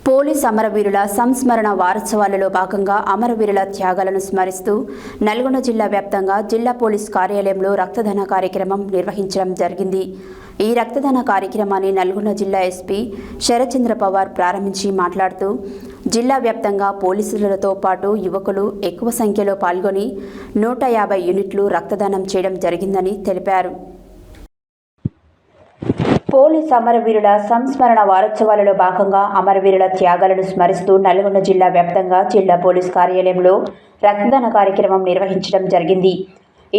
Police అమరవీరుల సంస్మరణ వారోత్సవాలలో భాగంగా అమరవీరుల త్యాగాలను స్మరిస్తూ నల్గొండ జిల్లా వ్యాప్తంగా జిల్లా పోలీస్ కార్యాలయంలో రక్తదాన కార్యక్రమం నిర్వహించడం జరిగింది. ఈ రక్తదాన కార్యక్రమాన్ని నల్గొండ జిల్లా ఎస్పీ శరత్చంద్ర పవార్ ప్రారంభించి మాట్లాడుతూ జిల్లా వ్యాప్తంగా పోలీసులతో పాటు యువకులు ఎక్కువ సంఖ్యలో పాల్గొని 150 యూనిట్లు రక్తదానం చేయడం జరిగిందని తెలిపారు. పోలీస్ అమరవీరుల సంస్మరణ వారోత్సవాలలో భాగంగా అమరవీరుల త్యాగాలను స్మరిస్తూ నల్గొండ జిల్లా వ్యాప్తంగా జిల్లా పోలీస్ కార్యాలయంలో రక్తదాన కార్యక్రమం నిర్వహించడం జరిగింది.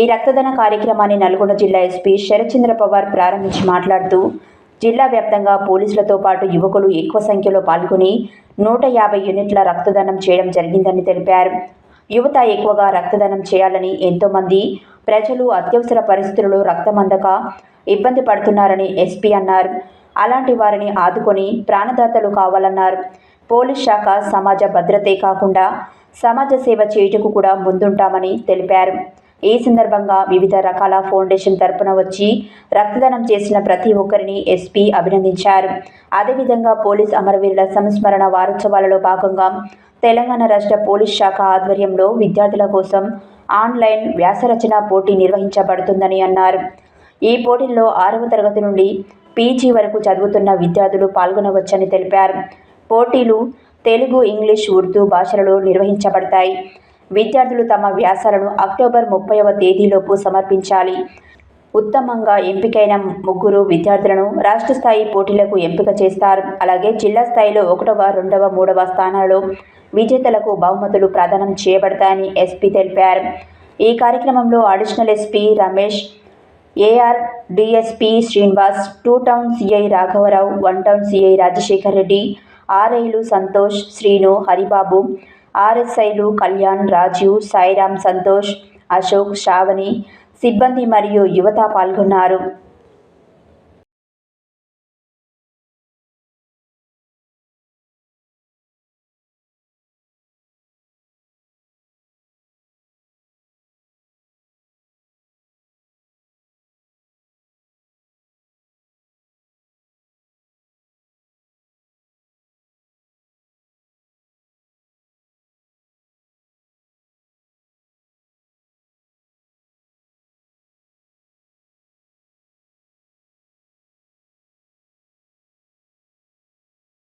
ఈ రక్తదాన కార్యక్రమాన్ని నల్గొండ జిల్లా ఎస్పీ శరత్చంద్ర పవార్ ప్రారంభించి మాట్లాడుతూ జిల్లా వ్యాప్తంగా పోలీసులతో పాటు యువకులు ఎక్కువ సంఖ్యలో పాల్గొని 150 యూనిట్ల రక్తదానం చేయడం జరిగిందని తెలిపారు. యువత ఎక్కువగా రక్తదానం చేయాలని, ఎంతోమంది ప్రజలు అత్యవసర పరిస్థితుల్లో రక్తం అందక ఇబ్బంది పడుతున్నారని ఎస్పీ అన్నారు. అలాంటి వారిని ఆదుకొని ప్రాణదాతలు కావాలన్నారు. పోలీస్ శాఖ సమాజ భద్రతే కాకుండా సమాజ సేవ చేయుటకు కూడా ముందుంటామని తెలిపారు. ఈ సందర్భంగా వివిధ రకాల ఫౌండేషన్ తరపున వచ్చి రక్తదానం చేసిన ప్రతి ఒక్కరిని ఎస్పీ అభినందించారు. అదేవిధంగా పోలీస్ అమరవీరుల సంస్మరణ వారోత్సవాలలో భాగంగా తెలంగాణ రాష్ట్ర పోలీస్ శాఖ ఆధ్వర్యంలో విద్యార్థుల కోసం ఆన్లైన్ వ్యాసరచన పోటీ నిర్వహించబడుతుందని అన్నారు. ఈ పోటీల్లో 6వ తరగతి నుండి పీజీ వరకు చదువుతున్న విద్యార్థులు పాల్గొనవచ్చని తెలిపారు. పోటీలు తెలుగు, ఇంగ్లీష్, ఉర్దూ భాషలలో నిర్వహించబడతాయి. విద్యార్థులు తమ వ్యాసాలను అక్టోబర్ 30వ తేదీలోపు సమర్పించాలి. ఉత్తమంగా ఎంపికైన 3 విద్యార్థులను రాష్ట్ర స్థాయి పోటీలకు ఎంపిక చేస్తారు. అలాగే జిల్లా స్థాయిలో 1వ, 2వ, 3వ స్థానాల్లో విజేతలకు బహుమతులు ప్రదానం చేయబడతాయని ఎస్పీ తెలిపారు. ఈ కార్యక్రమంలో additional SP Ramesh, AR DSP Srinivas, 2 town CI రాఘవరావు, 1 టౌన్ సిఐ రాజశేఖర్ రెడ్డి, ఆర్ఐలు సంతోష్, శ్రీను, హరిబాబు, ఆర్ఎస్ఐలు కళ్యాణ్, రాజీవ్, సాయిరామ్, సంతోష్, అశోక్, శ్రావణి, సిబ్బంది మరియు యువత పాల్గొన్నారు.